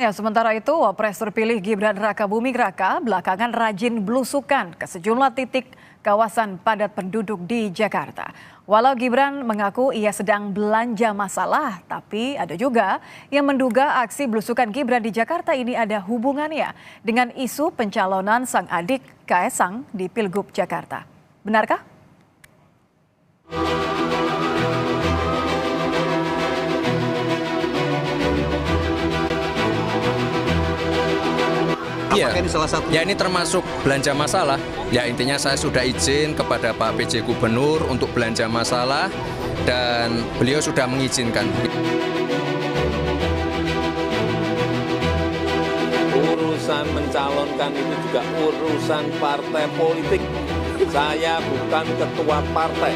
Ya, sementara itu, Wapres terpilih Gibran Rakabuming Raka belakangan rajin belusukan ke sejumlah titik kawasan padat penduduk di Jakarta. Walau Gibran mengaku ia sedang belanja masalah, tapi ada juga yang menduga aksi belusukan Gibran di Jakarta ini ada hubungannya dengan isu pencalonan sang adik Kaesang di Pilgub Jakarta. Benarkah? Iya, ini salah satu. Ya, ini termasuk belanja masalah. Ya, intinya saya sudah izin kepada Pak PJ Gubernur untuk belanja masalah dan beliau sudah mengizinkan. Urusan mencalonkan itu juga urusan partai politik. Saya bukan ketua partai.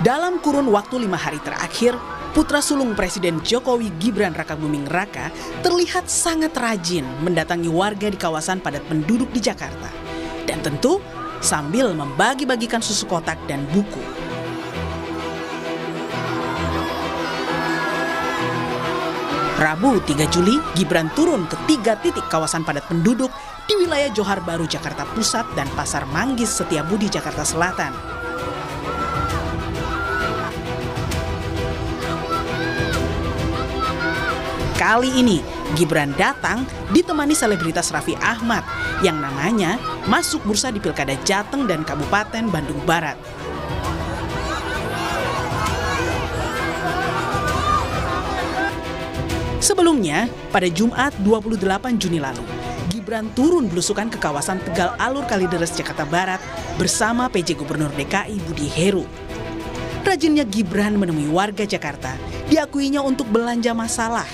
Dalam kurun waktu 5 hari terakhir, putra sulung Presiden Jokowi Gibran Rakabuming Raka terlihat sangat rajin mendatangi warga di kawasan padat penduduk di Jakarta. Dan tentu sambil membagi-bagikan susu kotak dan buku. Rabu 3 Juli, Gibran turun ke 3 titik kawasan padat penduduk di wilayah Johar Baru, Jakarta Pusat dan Pasar Manggis Setiabudi, Jakarta Selatan. Kali ini, Gibran datang ditemani selebritas Raffi Ahmad yang namanya masuk bursa di Pilkada Jateng dan Kabupaten Bandung Barat. Sebelumnya, pada Jumat 28 Juni lalu, Gibran turun belusukan ke kawasan Tegal Alur Kalideres, Jakarta Barat bersama PJ Gubernur DKI Budi Heru. Rajinnya Gibran menemui warga Jakarta diakuinya untuk belanja masalah.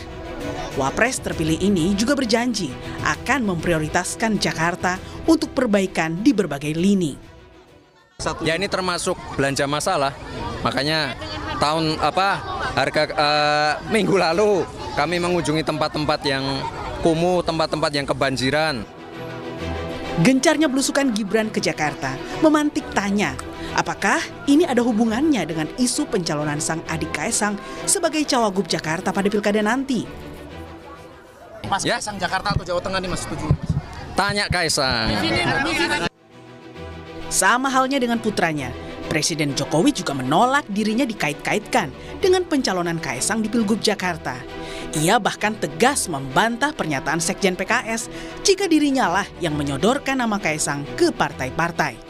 Wapres terpilih ini juga berjanji akan memprioritaskan Jakarta untuk perbaikan di berbagai lini. Ya, ini termasuk belanja masalah. Makanya minggu lalu kami mengunjungi tempat-tempat yang kumuh, tempat-tempat yang kebanjiran. Gencarnya belusukan Gibran ke Jakarta memantik tanya, apakah ini ada hubungannya dengan isu pencalonan sang adik Kaesang sebagai Cawagup Jakarta pada Pilkada nanti? Mas, ya? Kaesang Jakarta atau Jawa Tengah nih, Mas, setuju? Tanya Kaesang. Sama halnya dengan putranya, Presiden Jokowi juga menolak dirinya dikait-kaitkan dengan pencalonan Kaesang di Pilgub Jakarta. Ia bahkan tegas membantah pernyataan Sekjen PKS jika dirinya lah yang menyodorkan nama Kaesang ke partai-partai.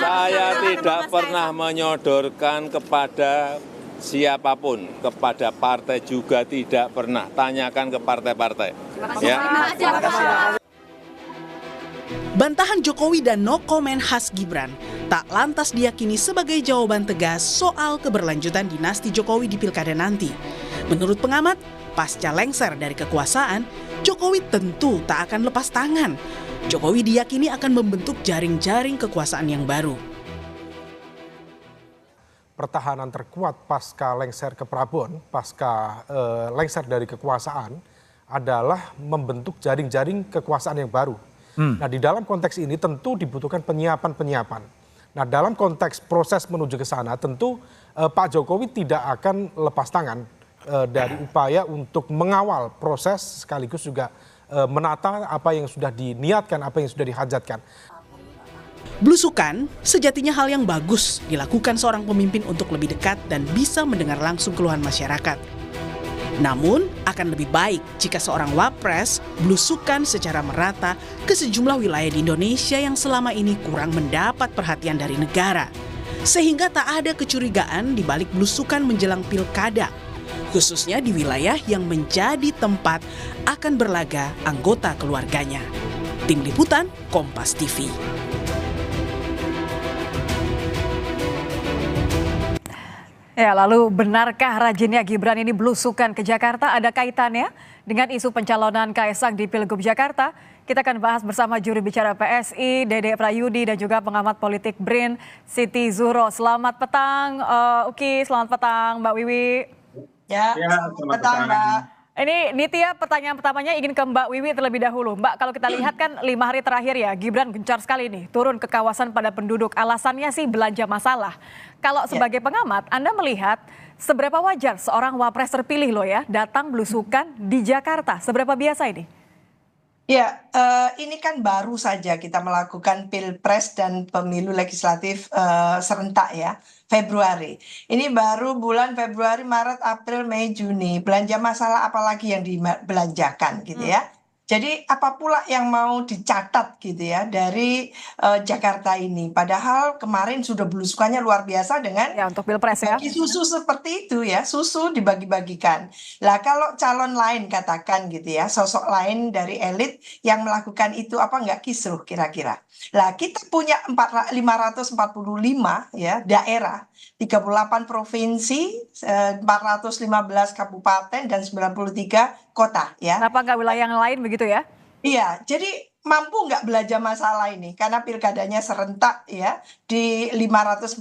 Saya tidak pernah menyodorkan kepada siapapun, kepada partai juga tidak pernah. Tanyakan ke partai-partai. Ya. Bantahan Jokowi dan no comment khas Gibran tak lantas diyakini sebagai jawaban tegas soal keberlanjutan dinasti Jokowi di Pilkada nanti. Menurut pengamat, pasca lengser dari kekuasaan, Jokowi tentu tak akan lepas tangan. Jokowi diyakini akan membentuk jaring-jaring kekuasaan yang baru. Pertahanan terkuat pasca lengser ke Prabon, pasca lengser dari kekuasaan adalah membentuk jaring-jaring kekuasaan yang baru. Nah, di dalam konteks ini tentu dibutuhkan penyiapan-penyiapan. Nah, dalam konteks proses menuju ke sana tentu Pak Jokowi tidak akan lepas tangan dari upaya untuk mengawal proses sekaligus juga menata apa yang sudah diniatkan, apa yang sudah dihajatkan. Belusukan sejatinya hal yang bagus dilakukan seorang pemimpin untuk lebih dekat dan bisa mendengar langsung keluhan masyarakat. Namun, akan lebih baik jika seorang wapres belusukan secara merata ke sejumlah wilayah di Indonesia yang selama ini kurang mendapat perhatian dari negara. Sehingga tak ada kecurigaan di balik belusukan menjelang pilkada, khususnya di wilayah yang menjadi tempat akan berlaga anggota keluarganya. Tim Liputan, Kompas TV. Ya, lalu benarkah rajinnya Gibran ini belusukan ke Jakarta ada kaitannya dengan isu pencalonan Kaesang di Pilgub Jakarta? Kita akan bahas bersama juru bicara PSI, Dede Prayudi, dan juga pengamat politik BRIN, Siti Zuhro. Selamat petang, Uki. Selamat petang, Mbak Wiwi. Ya, selamat petang, Mbak. Ini Nitya, pertanyaan pertamanya ingin ke Mbak Wiwi terlebih dahulu. Mbak, kalau kita lihat kan 5 hari terakhir ya, Gibran gencar sekali nih turun ke kawasan padat penduduk. Alasannya sih belanja masalah. Kalau sebagai pengamat, Anda melihat seberapa wajar seorang wapres terpilih loh ya datang belusukan di Jakarta? Seberapa biasa ini? Ya, ini kan baru saja kita melakukan pilpres dan pemilu legislatif serentak ya, Februari. Ini baru bulan Februari, Maret, April, Mei, Juni. Belanja masalah apalagi yang dibelanjakan gitu ya. Jadi apa pula yang mau dicatat gitu ya dari Jakarta ini. Padahal kemarin sudah belusukannya luar biasa dengan Ya, untuk pilpres ya. bagi susu seperti itu ya, susu dibagi-bagikan. Lah kalau calon lain katakan gitu ya, sosok lain dari elit yang melakukan itu apa nggak kisruh kira-kira. Lah kita punya 545 ya daerah, 38 provinsi, 415 kabupaten dan 93 kota ya. Kenapa nggak wilayah yang lain begitu ya? Iya, jadi mampu nggak belanja masalah ini karena pilkadanya serentak ya di 545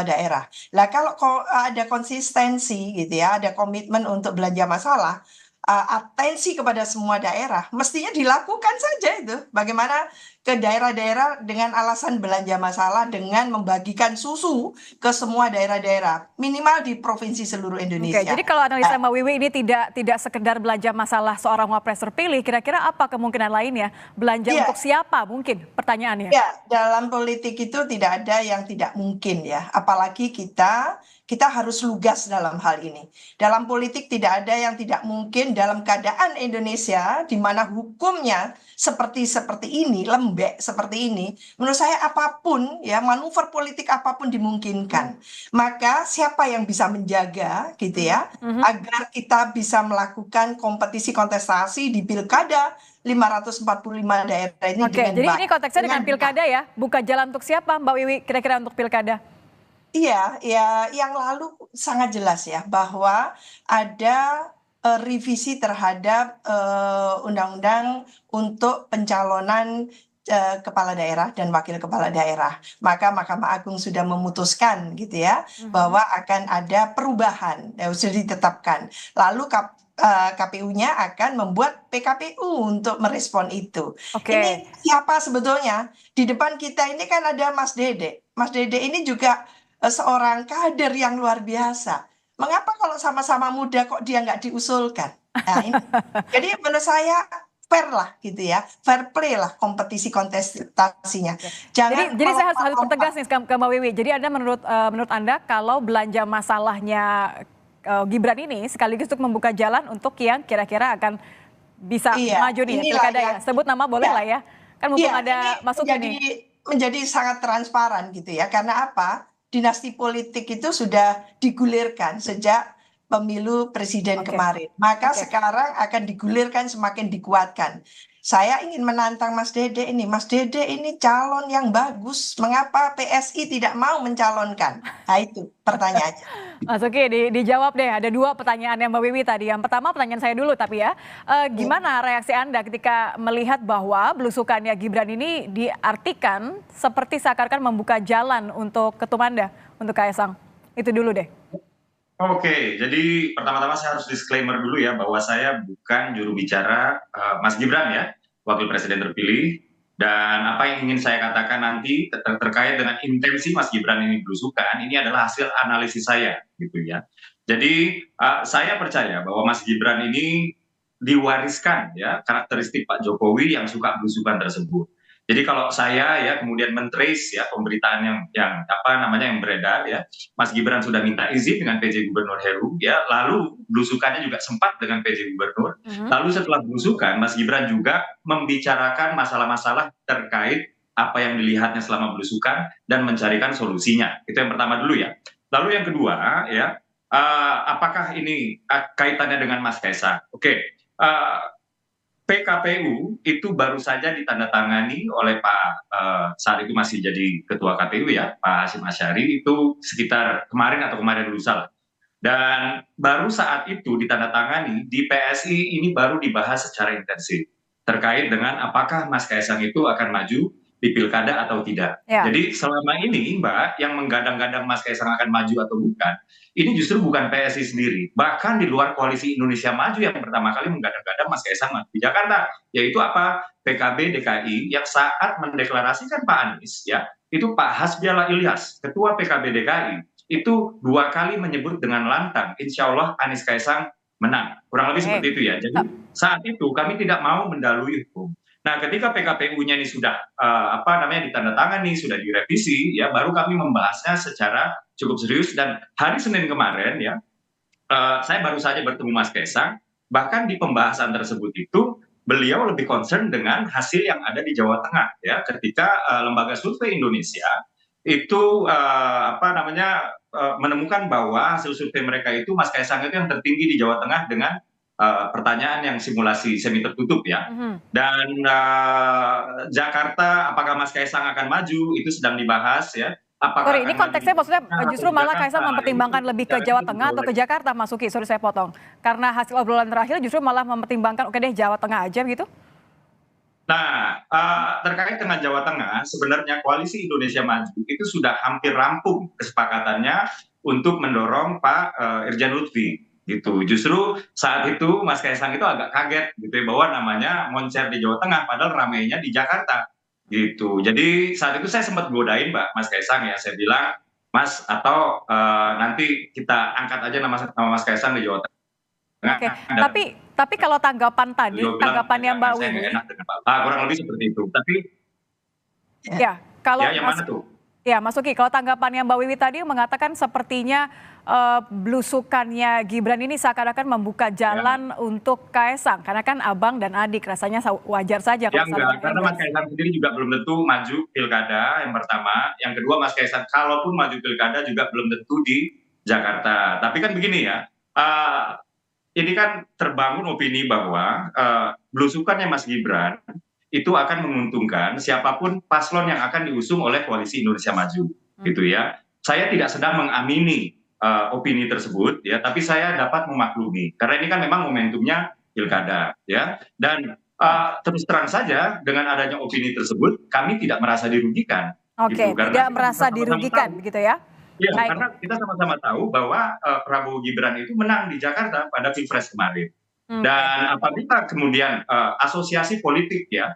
daerah. Lah kalau ada konsistensi gitu ya, ada komitmen untuk belanja masalah, atensi kepada semua daerah, mestinya dilakukan saja itu. Bagaimana ke daerah-daerah dengan alasan belanja masalah dengan membagikan susu ke semua daerah-daerah, minimal di provinsi seluruh Indonesia. Oke, jadi kalau analisa Mbak Wiwi ini tidak sekedar belanja masalah seorang wapres terpilih, kira-kira apa kemungkinan lainnya? Belanja Iya. untuk siapa mungkin pertanyaannya? Ya, dalam politik itu tidak ada yang tidak mungkin ya. Apalagi kita harus lugas dalam hal ini. Dalam politik tidak ada yang tidak mungkin dalam keadaan Indonesia di mana hukumnya seperti ini, lembek seperti ini. Menurut saya apapun ya, manuver politik apapun dimungkinkan. Maka siapa yang bisa menjaga gitu ya, agar kita bisa melakukan kompetisi kontestasi di pilkada 545 daerah ini Oke, dengan jadi baik. ini konteksnya dengan Dengan pilkada ya, buka jalan untuk siapa Mbak Wiwi kira-kira untuk pilkada? Iya, ya yang lalu sangat jelas ya bahwa ada revisi terhadap undang-undang untuk pencalonan kepala daerah dan wakil kepala daerah. Maka Mahkamah Agung sudah memutuskan gitu ya bahwa akan ada perubahan, sudah ditetapkan. Lalu KPU-nya akan membuat PKPU untuk merespon itu. Oke. Ini siapa sebetulnya? Di depan kita ini kan ada Mas Dede. Mas Dede ini juga seorang kader yang luar biasa. Mengapa kalau sama-sama muda kok dia nggak diusulkan? Nah, ini. Jadi menurut saya fair lah gitu ya, fair play lah kompetisi kontestasinya. Jangan Jadi saya harus melompat-lompat. pertegas nih ke Mbak Wiwi. Jadi Anda menurut Anda kalau belanja masalahnya Gibran ini sekaligus untuk membuka jalan untuk yang kira-kira akan bisa Iya, maju nih inilah pilkada ya. yang- Sebut nama boleh Iya. lah ya. Kan mumpung Iya, ada ini masuk menjadi sangat transparan gitu ya. Karena apa? Dinasti politik itu sudah digulirkan sejak pemilu presiden Oke. kemarin. Maka Oke. sekarang akan digulirkan semakin dikuatkan. Saya ingin menantang Mas Dede ini. Mas Dede ini calon yang bagus. Mengapa PSI tidak mau mencalonkan? Nah itu pertanyaannya. Mas Uki, dijawab deh. Ada 2 pertanyaan yang Mbak Wiwi tadi. Yang pertama pertanyaan saya dulu tapi ya. Gimana reaksi Anda ketika melihat bahwa belusukannya Gibran ini diartikan seperti seakan-akan membuka jalan untuk ketum Anda, untuk Kaisang? Itu dulu deh. Oke, jadi pertama-tama saya harus disclaimer dulu ya bahwa saya bukan juru bicara Mas Gibran ya, wakil presiden terpilih. Dan apa yang ingin saya katakan nanti terkait dengan intensi Mas Gibran ini belusukan, ini adalah hasil analisis saya gitu ya. Jadi saya percaya bahwa Mas Gibran ini diwariskan ya karakteristik Pak Jokowi yang suka belusukan tersebut. Jadi kalau saya ya kemudian mentrace ya pemberitaan yang beredar ya, Mas Gibran sudah minta izin dengan PJ Gubernur Heru ya, lalu belusukannya juga sempat dengan PJ Gubernur. Lalu setelah belusukan, Mas Gibran juga membicarakan masalah-masalah terkait apa yang dilihatnya selama belusukan dan mencarikan solusinya. Itu yang pertama dulu ya. Lalu yang kedua ya, apakah ini kaitannya dengan Mas Kaisang? Oke. PKPU itu baru saja ditandatangani oleh Pak saat itu masih jadi Ketua KPU ya, Pak Hasyim Asyari, itu sekitar kemarin lusa lah. Dan baru saat itu ditandatangani di PSI ini baru dibahas secara intensif terkait dengan apakah Mas Kaisang itu akan maju di pilkada atau tidak. Ya. Jadi selama ini Mbak, yang menggadang-gadang Mas Kaisang akan maju atau bukan, ini justru bukan PSI sendiri. Bahkan di luar koalisi Indonesia Maju yang pertama kali menggadang-gadang Mas Kaisang maju di Jakarta, yaitu apa? PKB DKI yang saat mendeklarasikan Pak Anies, ya, itu Pak Hasbiala Ilyas, Ketua PKB DKI, itu 2 kali menyebut dengan lantang, insya Allah Anies Kaisang menang. Kurang lebih seperti itu ya. Jadi saat itu kami tidak mau mendahului hukum. Nah, ketika PKPU-nya ini sudah ditandatangani, sudah direvisi, ya, baru kami membahasnya secara cukup serius. Dan hari Senin kemarin, ya, saya baru saja bertemu Mas Kaisang. Bahkan di pembahasan tersebut itu beliau lebih concern dengan hasil yang ada di Jawa Tengah, ya, ketika lembaga survei Indonesia itu menemukan bahwa hasil survei mereka itu Mas Kaisang itu yang tertinggi di Jawa Tengah dengan pertanyaan yang simulasi semi tertutup, ya. Dan Jakarta, apakah Mas Kaisang akan maju itu sedang dibahas, ya. Sorry, ini konteksnya maksudnya justru malah Kaisang mempertimbangkan lebih ke Jawa Tengah atau ke Jakarta, Mas Uki? Sorry saya potong. Karena hasil obrolan terakhir justru malah mempertimbangkan oke deh Jawa Tengah aja gitu? Nah, terkait dengan Jawa Tengah, sebenarnya Koalisi Indonesia Maju itu sudah hampir rampung kesepakatannya untuk mendorong Pak Irjen Lutfi. Gitu. Justru saat itu Mas Kaisang itu agak kaget gitu ya, bahwa namanya moncer di Jawa Tengah padahal ramainya di Jakarta gitu. Jadi saat itu saya sempat godain Mas Kaisang, ya, saya bilang, Mas, atau nanti kita angkat aja nama Mas Kaisang di Jawa Tengah. Oke. Tapi kalau tanggapan tadi, tanggapannya Mbak Wiwi, kurang lebih seperti itu. Tapi ya, kalau yang mana tuh? Ya, Mas Uki, kalau tanggapannya Mbak Wiwi tadi mengatakan sepertinya belusukannya Gibran ini seakan-akan membuka jalan untuk Kaisang, karena kan abang dan adik, rasanya wajar saja. Ya enggak, karena Mas Kaisang sendiri juga belum tentu maju pilkada, yang pertama. Yang kedua, Mas Kaisang kalaupun maju pilkada juga belum tentu di Jakarta. Tapi kan begini ya, ini kan terbangun opini bahwa belusukannya Mas Gibran itu akan menguntungkan siapapun paslon yang akan diusung oleh Koalisi Indonesia Maju, gitu ya. Saya tidak sedang mengamini opini tersebut, ya, tapi saya dapat memaklumi karena ini kan memang momentumnya pilkada, ya. Dan terus terang saja dengan adanya opini tersebut kami tidak merasa dirugikan. Oke, gitu. tidak merasa dirugikan, begitu ya? Ya, karena kita sama-sama tahu bahwa Prabowo Gibran itu menang di Jakarta pada Pilpres kemarin. Dan apabila kemudian asosiasi politik, ya,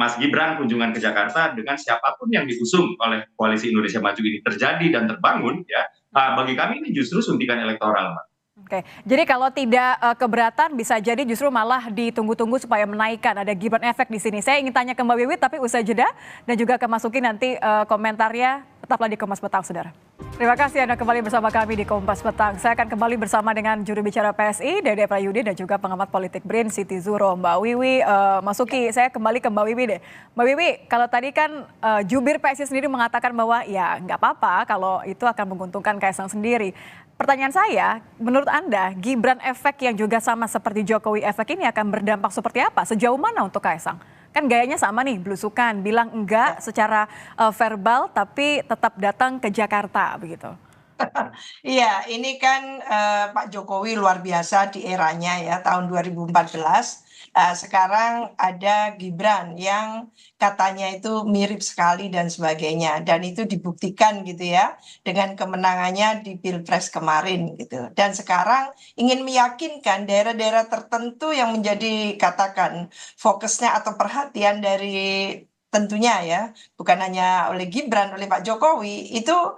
Mas Gibran kunjungan ke Jakarta dengan siapapun yang diusung oleh Koalisi Indonesia Maju ini terjadi dan terbangun, ya, bagi kami ini justru suntikan elektoral, Mbak. Oke, jadi kalau tidak keberatan bisa jadi justru malah ditunggu-tunggu supaya menaikkan, ada Gibran efek di sini. Saya ingin tanya ke Mbak Wiwi tapi usai jeda, dan juga ke Mas Uki nanti komentarnya. Tetaplah di Kompas Petang, saudara. Terima kasih Anda kembali bersama kami di Kompas Petang. Saya akan kembali bersama dengan juru bicara PSI, Dede Prayudi, dan juga pengamat politik BRIN, Siti Zuro. Mbak Wiwi, Mas Uki, saya kembali ke Mbak Wiwi deh. Mbak Wiwi, kalau tadi kan jubir PSI sendiri mengatakan bahwa ya nggak apa-apa kalau itu akan menguntungkan Kaisang sendiri. Pertanyaan saya, menurut Anda, Gibran efek yang juga sama seperti Jokowi efek ini akan berdampak seperti apa? Sejauh mana untuk Kaisang? Kan gayanya sama nih, belusukan, bilang enggak secara verbal tapi tetap datang ke Jakarta begitu. Iya, ini kan Pak Jokowi luar biasa di eranya ya, tahun 2014. Sekarang ada Gibran yang katanya itu mirip sekali dan sebagainya. Dan itu dibuktikan gitu ya, dengan kemenangannya di Pilpres kemarin gitu. Dan sekarang ingin meyakinkan daerah-daerah tertentu yang menjadi katakan fokusnya atau perhatian dari tentunya ya, bukan hanya oleh Gibran, oleh Pak Jokowi, itu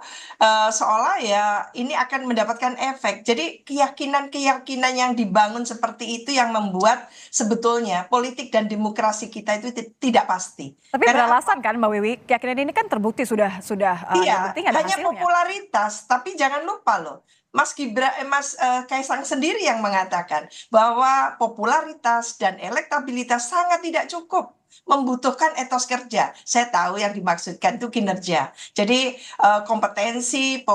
seolah ya ini akan mendapatkan efek. Jadi keyakinan-keyakinan yang dibangun seperti itu yang membuat sebetulnya politik dan demokrasi kita itu tidak pasti. Tapi beralasan kan Mbak Wiwi, keyakinan ini kan terbukti sudah iya, hanya hasilnya. Popularitas, tapi jangan lupa loh, Mas Kaisang sendiri yang mengatakan bahwa popularitas dan elektabilitas sangat tidak cukup, membutuhkan etos kerja. Saya tahu yang dimaksudkan itu kinerja. Jadi kompetensi,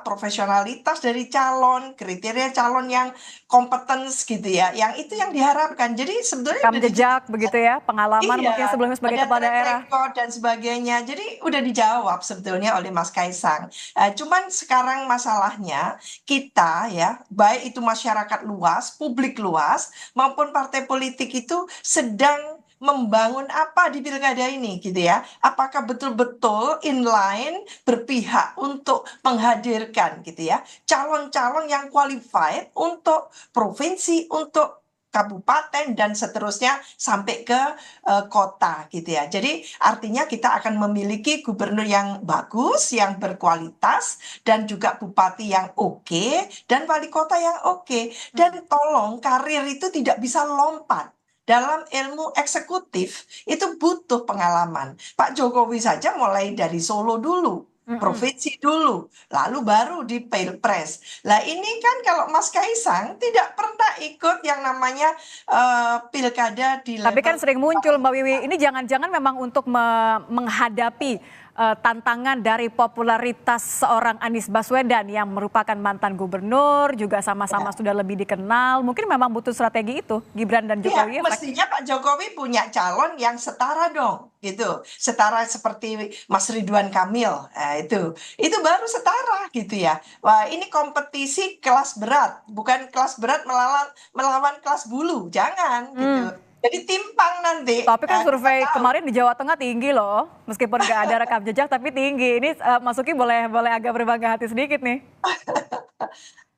profesionalitas dari calon, kriteria calon yang kompeten gitu ya. Yang itu yang diharapkan. Jadi sebetulnya rekam jejak begitu ya, pengalaman iya, mungkin sebelumnya sebagai kepala daerah dan sebagainya. Jadi udah dijawab sebetulnya oleh Mas Kaisang. Cuman sekarang masalahnya kita ya, baik itu masyarakat luas, publik luas maupun partai politik itu sedang membangun apa di pilkada ini gitu ya. Apakah betul-betul inline berpihak untuk menghadirkan gitu ya calon-calon yang qualified untuk provinsi, untuk kabupaten dan seterusnya sampai ke kota gitu ya. Jadi artinya kita akan memiliki gubernur yang bagus, yang berkualitas dan juga bupati yang oke dan wali kota yang oke. Dan tolong karir itu tidak bisa lompat. Dalam ilmu eksekutif itu butuh pengalaman. Pak Jokowi saja mulai dari Solo dulu, provinsi dulu, lalu baru di Pilpres. Lah ini kan kalau Mas Kaisang tidak pernah ikut yang namanya pilkada di level. Tapi kan sering muncul Mbak Wiwi, ini jangan-jangan memang untuk menghadapi tantangan dari popularitas seorang Anies Baswedan yang merupakan mantan gubernur, juga sama-sama sudah lebih dikenal. Mungkin memang butuh strategi itu, Gibran dan Jokowi. Mestinya Pak Jokowi punya calon yang setara dong, gitu. Setara seperti Mas Ridwan Kamil, itu baru setara gitu ya. Wah, ini kompetisi kelas berat, bukan kelas berat melawan kelas bulu, jangan gitu. Jadi timpang nanti. Tapi kan survei kemarin di Jawa Tengah tinggi loh, meskipun nggak ada rekam jejak tapi tinggi. Ini Mas Uki boleh agak berbangga hati sedikit nih.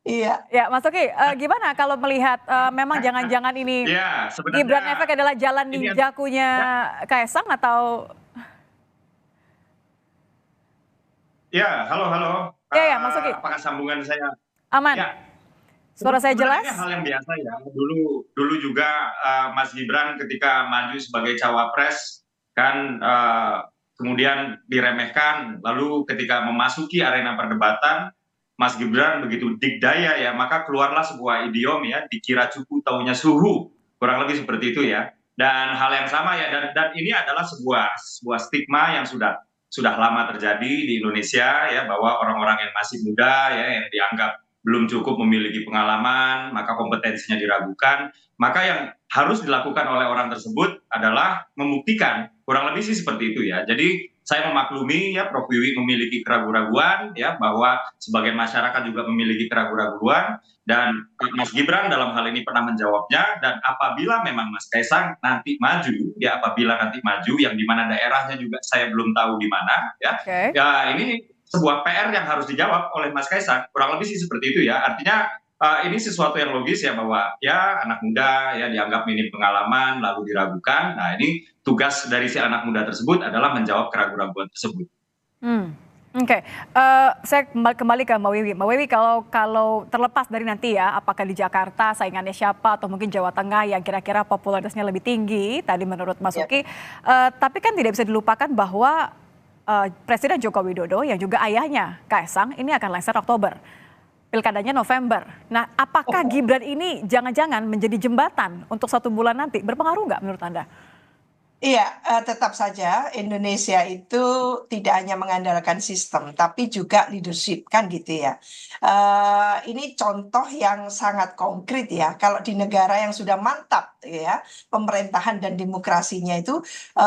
Iya. Ya, Mas Uki, gimana kalau melihat memang jangan-jangan ini Gibran efek adalah jalan ninjakunya Kaisang atau? Ya, halo. Ya, Mas Uki. Apakah sambungan saya aman? Ya. Suara saya jelas? Sebenarnya hal yang biasa ya. Dulu juga Mas Gibran ketika maju sebagai cawapres kan kemudian diremehkan. Lalu ketika memasuki arena perdebatan, Mas Gibran begitu dikdaya ya, maka keluarlah sebuah idiom ya, dikira cupu taunya suhu. Kurang lebih seperti itu ya. Dan hal yang sama ya, dan ini adalah sebuah stigma yang sudah lama terjadi di Indonesia ya, bahwa orang-orang yang masih muda ya, yang dianggap belum cukup memiliki pengalaman, maka kompetensinya diragukan. Maka yang harus dilakukan oleh orang tersebut adalah membuktikan, kurang lebih sih seperti itu ya. Jadi saya memaklumi ya, Prof Wiwi memiliki keraguan-raguan ya, bahwa sebagian masyarakat juga memiliki keraguan-raguan, dan Mas Gibran dalam hal ini pernah menjawabnya. Dan apabila memang Mas Kaisang nanti maju ya, yang dimana daerahnya juga saya belum tahu di mana ya, ya ini sebuah PR yang harus dijawab oleh Mas Kaisang, kurang lebih sih seperti itu ya. Artinya ini sesuatu yang logis ya, bahwa ya anak muda ya dianggap minim pengalaman lalu diragukan. Nah, ini tugas dari si anak muda tersebut adalah menjawab keraguan-keraguan tersebut. Oke. Saya kembali ke Mbak Wiwi. Mbak Wiwi, kalau terlepas dari nanti ya, apakah di Jakarta saingannya siapa atau mungkin Jawa Tengah yang kira-kira popularitasnya lebih tinggi tadi menurut Mas Uki, tapi kan tidak bisa dilupakan bahwa Presiden Joko Widodo yang juga ayahnya Kaisang ini akan lengser Oktober. Pilkadanya November. Nah, apakah Gibran ini jangan-jangan menjadi jembatan untuk 1 bulan nanti? Berpengaruh nggak menurut Anda? Iya, tetap saja Indonesia itu tidak hanya mengandalkan sistem, tapi juga leadership kan gitu ya. Ini contoh yang sangat konkret ya. Kalau di negara yang sudah mantap ya, pemerintahan dan demokrasinya itu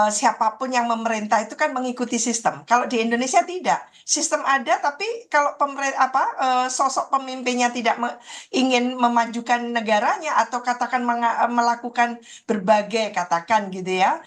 siapapun yang memerintah itu kan mengikuti sistem. Kalau di Indonesia tidak, sistem ada tapi kalau sosok pemimpinnya tidak ingin memajukan negaranya atau katakan melakukan berbagai katakan gitu ya,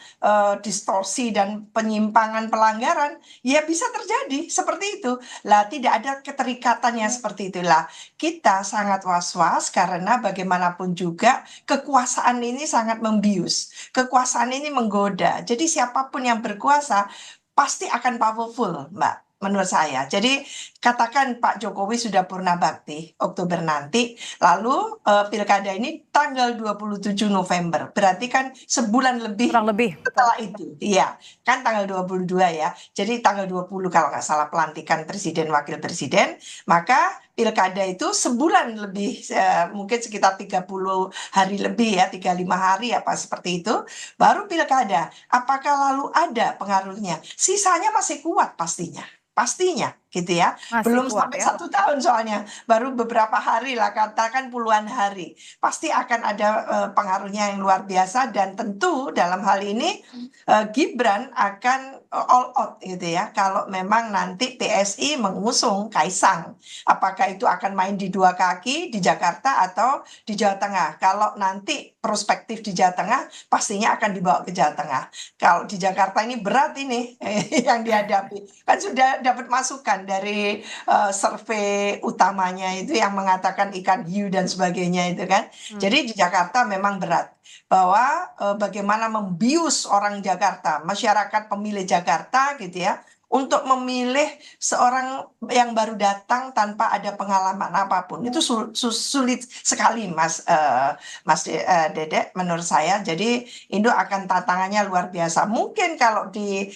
distorsi dan penyimpangan pelanggaran, ya bisa terjadi seperti itu. Lah tidak ada keterikatannya seperti itulah. Kita sangat was-was karena bagaimanapun juga kekuasaan ini sangat membius. Kekuasaan ini menggoda. Jadi siapapun yang berkuasa pasti akan powerful, Mbak. Menurut saya. Jadi katakan Pak Jokowi sudah purna bakti Oktober nanti, lalu pilkada ini tanggal 27 November. Berarti kan sebulan lebih setelah itu. Iya, kan tanggal 22 ya. Jadi tanggal 20 kalau nggak salah pelantikan presiden wakil presiden, maka pilkada itu sebulan lebih, mungkin sekitar 30 hari lebih ya, 35 hari apa seperti itu, baru pilkada. Apakah lalu ada pengaruhnya? Sisanya masih kuat pastinya gitu ya. Belum sampai 1 tahun soalnya, baru beberapa hari lah, katakan puluhan hari. Pasti akan ada pengaruhnya yang luar biasa, dan tentu dalam hal ini Gibran akan all out gitu ya. Kalau memang nanti PSI mengusung Kaisang, apakah itu akan main di dua kaki di Jakarta atau di Jawa Tengah? Kalau nanti prospektif di Jawa Tengah, pastinya akan dibawa ke Jawa Tengah. Kalau di Jakarta ini berat ini yang dihadapi. Kan sudah dapat masukan dari survei utamanya itu yang mengatakan ikan hiu dan sebagainya itu kan. Jadi di Jakarta memang berat. Bahwa bagaimana membius orang Jakarta, masyarakat pemilih Jakarta gitu ya, untuk memilih seorang yang baru datang tanpa ada pengalaman apapun. Itu sulit sekali Mas Dedek menurut saya. Jadi Indo akan tantangannya luar biasa. Mungkin kalau di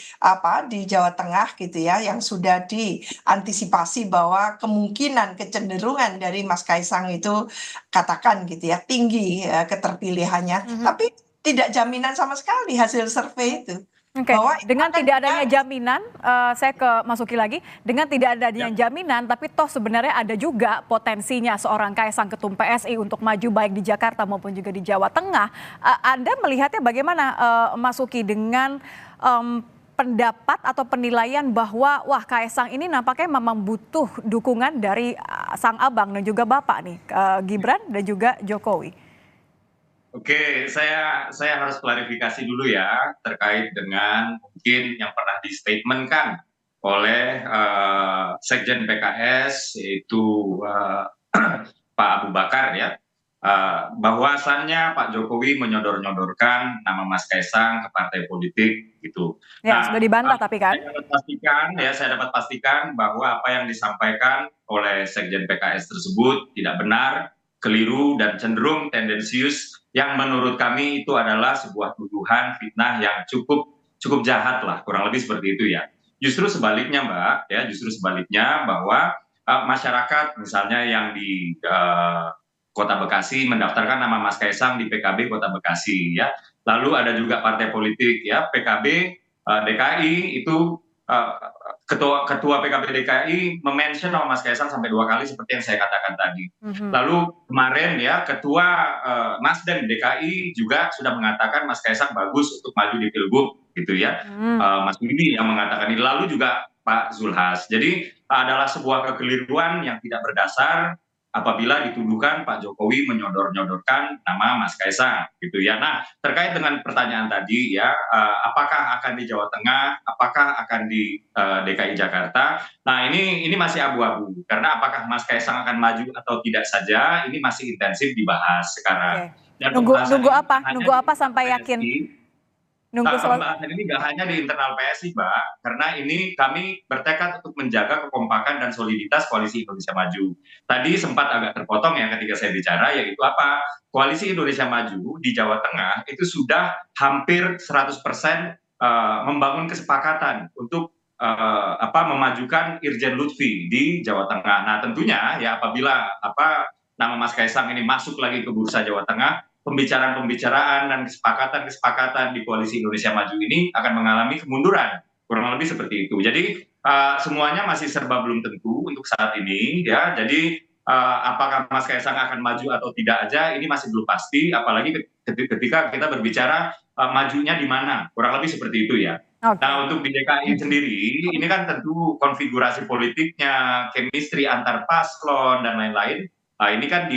Jawa Tengah gitu ya, yang sudah diantisipasi bahwa kemungkinan kecenderungan dari Mas Kaisang itu katakan gitu ya tinggi keterpilihannya, tapi tidak jaminan sama sekali hasil survei itu. Oke, dengan tidak adanya jaminan, saya ke Mas Uki lagi, dengan tidak adanya jaminan, tapi toh sebenarnya ada juga potensinya seorang Kaisang Ketum PSI untuk maju baik di Jakarta maupun juga di Jawa Tengah. Anda melihatnya bagaimana Mas Uki dengan pendapat atau penilaian bahwa wah Kaisang ini nampaknya memang butuh dukungan dari sang abang dan juga bapak nih, Gibran dan juga Jokowi. Oke, saya harus klarifikasi dulu ya terkait dengan mungkin yang pernah di-statementkan oleh Sekjen PKS yaitu Pak Abu Bakar ya, bahwasannya Pak Jokowi menyodor-nyodorkan nama Mas Kaisang ke partai politik gitu. Ya, sudah dibantah tapi kan? Saya dapat pastikan bahwa apa yang disampaikan oleh Sekjen PKS tersebut tidak benar, keliru dan cenderung tendensius, yang menurut kami itu adalah sebuah tuduhan fitnah yang cukup jahat lah, kurang lebih seperti itu ya. Justru sebaliknya Mbak, ya justru sebaliknya bahwa masyarakat misalnya yang di Kota Bekasi mendaftarkan nama Mas Kaisang di PKB Kota Bekasi ya. Lalu ada juga partai politik ya PKB DKI itu ketua PKB DKI memention nama Mas Kaisang sampai 2 kali seperti yang saya katakan tadi. Lalu kemarin ya ketua Nasdem DKI juga sudah mengatakan Mas Kaisang bagus untuk maju di Pilgub gitu ya. Mas Bibi yang mengatakan ini, lalu juga Pak Zulhas. Jadi adalah sebuah kekeliruan yang tidak berdasar apabila dituduhkan Pak Jokowi menyodor-nyodorkan nama Mas Kaisang gitu ya. Nah, terkait dengan pertanyaan tadi ya, apakah akan di Jawa Tengah, apakah akan di DKI Jakarta? Nah, ini masih abu-abu karena apakah Mas Kaisang akan maju atau tidak saja ini masih intensif dibahas sekarang. Dan nunggu apa sampai yakin? Pembahasan ini nggak hanya di internal PSI, Mbak, karena ini kami bertekad untuk menjaga kekompakan dan soliditas Koalisi Indonesia Maju. Tadi sempat agak terpotong ya ketika saya bicara, yaitu apa? Koalisi Indonesia Maju di Jawa Tengah itu sudah hampir 100% membangun kesepakatan untuk memajukan Irjen Lutfi di Jawa Tengah. Nah, tentunya ya apabila nama Mas Kaisang ini masuk lagi ke bursa Jawa Tengah, pembicaraan dan kesepakatan di Koalisi Indonesia Maju ini akan mengalami kemunduran, kurang lebih seperti itu. Jadi semuanya masih serba belum tentu untuk saat ini ya. Jadi apakah Mas Kaisang akan maju atau tidak aja ini masih belum pasti, apalagi ketika kita berbicara majunya di mana, kurang lebih seperti itu ya. Nah, untuk di DKI sendiri ini kan tentu konfigurasi politiknya, chemistry antar paslon dan lain-lain, ini kan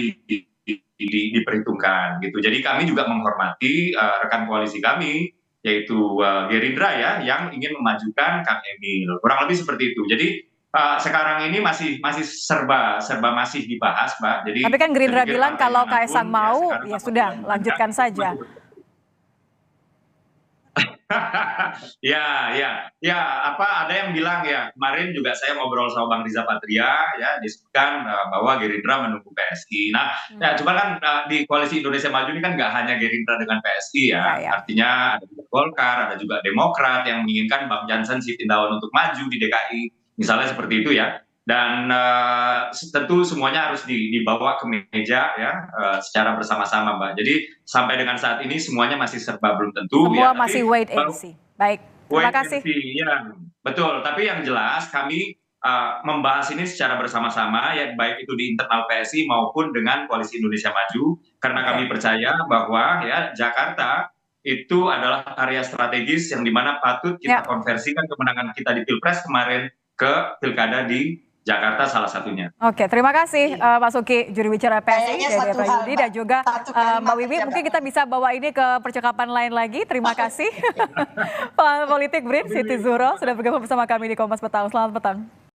diperhitungkan gitu. Jadi kami juga menghormati rekan koalisi kami yaitu Gerindra ya yang ingin memajukan Kang Emil. Kurang lebih seperti itu. Jadi sekarang ini masih serba masih dibahas, Mbak. Jadi tapi kan Gerindra bilang kalau Kaisang mau ya sudah lanjutkan saja. Ada yang bilang ya, kemarin juga saya ngobrol sama Bang Riza Patria ya, disebutkan bahwa Gerindra menunggu PSI. Nah, cuma kan di Koalisi Indonesia Maju ini kan nggak hanya Gerindra dengan PSI ya, artinya ada juga Golkar, ada juga Demokrat yang menginginkan Bang Jansen Sitindaun untuk maju di DKI, misalnya seperti itu ya. Dan tentu semuanya harus dibawa ke meja ya secara bersama-sama, Mbak. Jadi sampai dengan saat ini semuanya masih serba belum tentu. Semua ya, masih wait and see. Baik, terima kasih. Ya, betul, tapi yang jelas kami membahas ini secara bersama-sama ya, baik itu di internal PSI maupun dengan Koalisi Indonesia Maju, karena kami percaya bahwa ya Jakarta itu adalah area strategis yang dimana patut kita konversikan kemenangan kita di Pilpres kemarin ke Pilkada di Jakarta salah satunya. Oke, terima kasih Pak Suki, juru bicara PSI dari Prayudi, dan juga Mbak Wiwi. Mungkin kita bisa bawa ini ke percakapan lain lagi. Terima kasih. Pengamat politik BRIN Siti Zuhro sudah bergabung bersama kami di Kompas Petang. Selamat petang.